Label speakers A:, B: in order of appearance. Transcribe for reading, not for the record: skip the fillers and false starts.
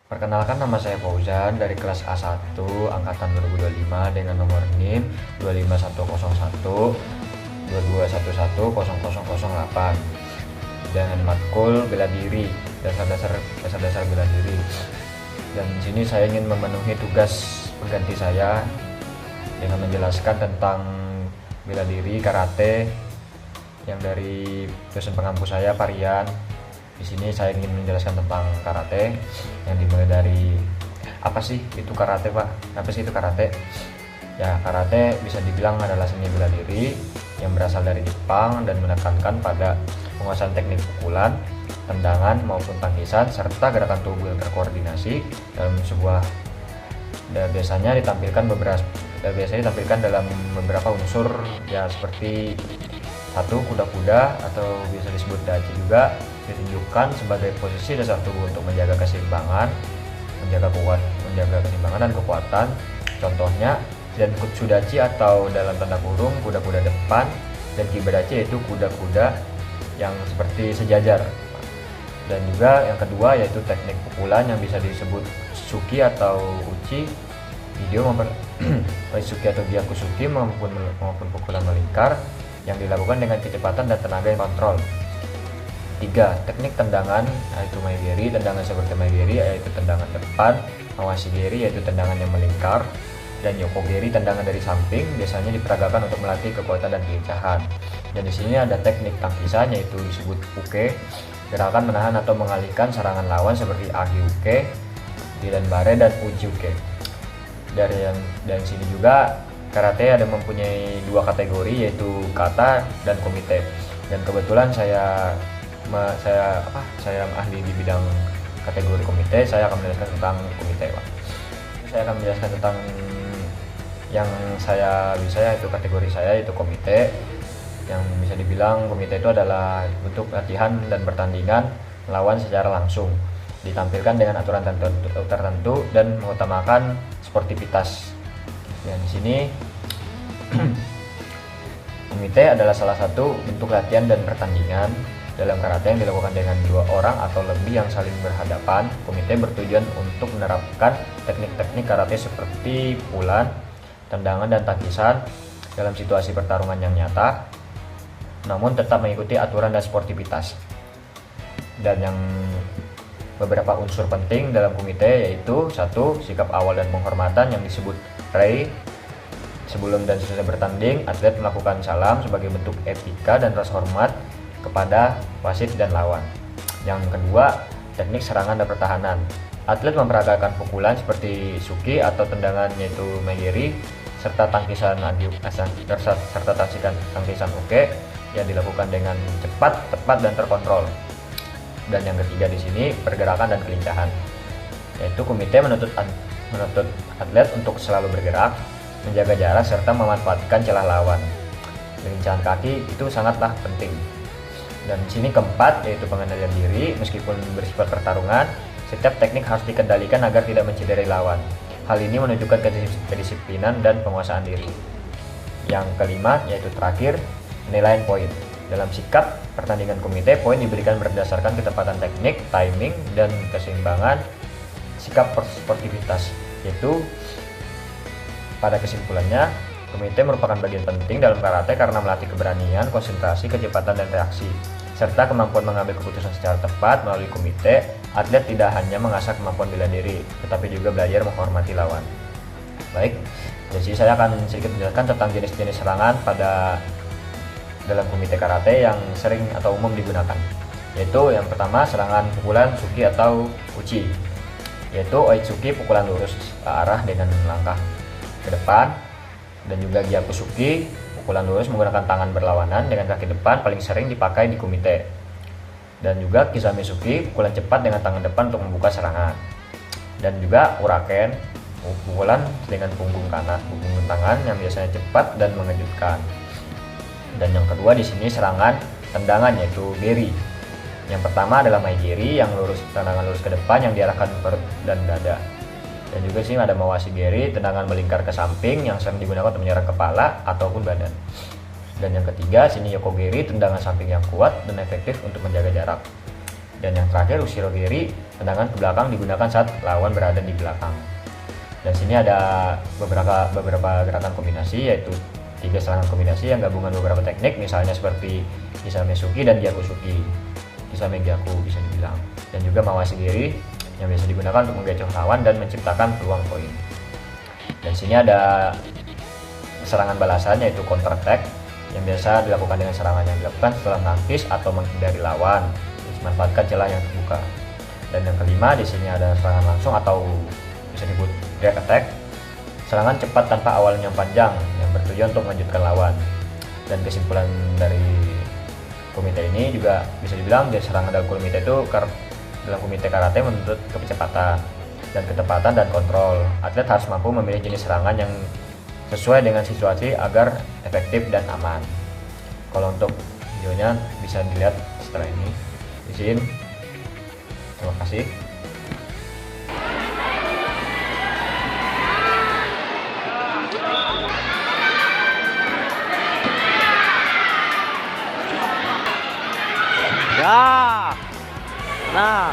A: Perkenalkan, nama saya Fauzan dari kelas A1 angkatan 2025 dengan nomor NIM 25101 22110008 dengan matkul bela diri, dasar-dasar bela diri. Dan di sini saya ingin memenuhi tugas pengganti saya dengan menjelaskan tentang bela diri karate yang dari dosen pengampu saya Parian. Di sini saya ingin menjelaskan tentang karate yang dimulai dari apa sih itu karate, Pak? Apa sih itu karate? Ya, karate bisa dibilang adalah seni bela diri yang berasal dari Jepang dan menekankan pada penguasaan teknik pukulan, tendangan maupun tangkisan serta gerakan tubuh yang terkoordinasi dalam sebuah, dan biasanya ditampilkan dalam beberapa unsur ya, seperti satu, kuda-kuda atau biasa disebut dachi juga ditunjukkan sebagai posisi dasar tubuh untuk menjaga keseimbangan, menjaga keseimbangan dan kekuatan. Contohnya Kutsudachi atau dalam tanda kurung kuda-kuda depan, dan Kibadachi yaitu kuda-kuda yang seperti sejajar. Dan juga yang kedua yaitu teknik pukulan yang bisa disebut Suki atau Uchi, Suki atau Gyakusuki maupun pukulan melingkar yang dilakukan dengan kecepatan dan tenaga yang kontrol. 3. Teknik tendangan yaitu Maegeri, tendangan seperti Maegeri yaitu tendangan depan, Mawashigeri yaitu tendangan yang melingkar, dan Yokogeri tendangan dari samping, biasanya diperagakan untuk melatih kekuatan dan kelincahan. Dan di sini ada teknik tangkisan yaitu disebut Uke, gerakan menahan atau mengalihkan serangan lawan seperti Agi Uke, Direnbare dan Uchi Uke. Dan sini juga karate ada mempunyai dua kategori yaitu kata dan komite. Dan kebetulan saya ahli di bidang kategori komite. Saya akan menjelaskan tentang komite, Pak. Saya akan menjelaskan tentang yang saya bisa, yaitu kategori saya yaitu komite. Yang bisa dibilang komite itu adalah bentuk latihan dan pertandingan melawan secara langsung, ditampilkan dengan aturan tertentu dan mengutamakan sportivitas. Dan di sini komite adalah salah satu bentuk latihan dan pertandingan dalam karate yang dilakukan dengan dua orang atau lebih yang saling berhadapan. Komite bertujuan untuk menerapkan teknik-teknik karate seperti pukulan, tendangan, dan tangkisan dalam situasi pertarungan yang nyata, namun tetap mengikuti aturan dan sportivitas. Dan yang beberapa unsur penting dalam komite yaitu 1. Sikap awal dan penghormatan yang disebut rei. Sebelum dan sesudah bertanding, atlet melakukan salam sebagai bentuk etika dan rasa hormat kepada wasit dan lawan. Yang kedua, teknik serangan dan pertahanan. Atlet memperagakan pukulan seperti Suki atau tendangan yaitu Maegeri, serta tangkisan tangkisan Uke yang dilakukan dengan cepat, tepat, dan terkontrol. Dan yang ketiga di sini pergerakan dan kelincahan, yaitu komite menuntut atlet untuk selalu bergerak, menjaga jarak, serta memanfaatkan celah lawan. Kelincahan kaki itu sangatlah penting. Dan di sini keempat yaitu pengendalian diri. Meskipun bersifat pertarungan, setiap teknik harus dikendalikan agar tidak mencederai lawan. Hal ini menunjukkan kedisiplinan dan penguasaan diri. Yang kelima yaitu terakhir, penilaian poin. Dalam sikap pertandingan komite, poin diberikan berdasarkan ketepatan teknik, timing, dan keseimbangan sikap sportivitas. Yaitu pada kesimpulannya, komite merupakan bagian penting dalam karate karena melatih keberanian, konsentrasi, kecepatan, dan reaksi, serta kemampuan mengambil keputusan secara tepat. Melalui komite, atlet tidak hanya mengasah kemampuan bela diri, tetapi juga belajar menghormati lawan. Baik, jadi saya akan sedikit menjelaskan tentang jenis-jenis serangan dalam komite karate yang sering atau umum digunakan. Yaitu yang pertama, serangan pukulan Suki atau Uchi, yaitu Oitsuki, pukulan lurus ke arah dengan langkah ke depan. Dan juga Gyakusuki, pukulan lurus menggunakan tangan berlawanan dengan kaki depan, paling sering dipakai di komite. Dan juga Kisamesuki, pukulan cepat dengan tangan depan untuk membuka serangan. Dan juga Uraken, pukulan dengan punggung tangan yang biasanya cepat dan mengejutkan. Dan yang kedua di sini serangan tendangan yaitu Geri. Yang pertama adalah Maegeri yang tendangan lurus ke depan yang diarahkan perut dan dada. Dan juga sini ada Mawashigeri, tendangan melingkar ke samping yang sering digunakan untuk menyerang kepala ataupun badan. Dan yang ketiga sini Yokogeri, tendangan samping yang kuat dan efektif untuk menjaga jarak. Dan yang terakhir Ushirogeri, Tendangan ke belakang digunakan saat lawan berada di belakang. Dan sini ada beberapa gerakan kombinasi, yaitu 3 serangan kombinasi yang gabungan beberapa teknik, misalnya seperti Kisamesuki dan Gyakusuki, Kisamegyaku bisa dibilang. Dan juga Mawashigiri yang biasa digunakan untuk menggecoh lawan dan menciptakan peluang poin. Dan sini ada serangan balasan, yaitu counter attack, yang biasa dilakukan dengan serangan yang dilakukan setelah menangkis atau menghindari lawan, memanfaatkan celah yang terbuka. Dan yang kelima, di sini ada serangan langsung atau bisa disebut direct attack, serangan cepat tanpa awalnya yang panjang yang bertujuan untuk melanjutkan lawan. Dan kesimpulan dari komite ini juga bisa dibilang, dari serangan dalam komite itu dalam komite karate menuntut kecepatan dan ketepatan dan kontrol. Atlet harus mampu memilih jenis serangan yang sesuai dengan situasi agar efektif dan aman. Kalau untuk videonya bisa dilihat setelah ini. Izin. Terima kasih.
B: Ya. Nah.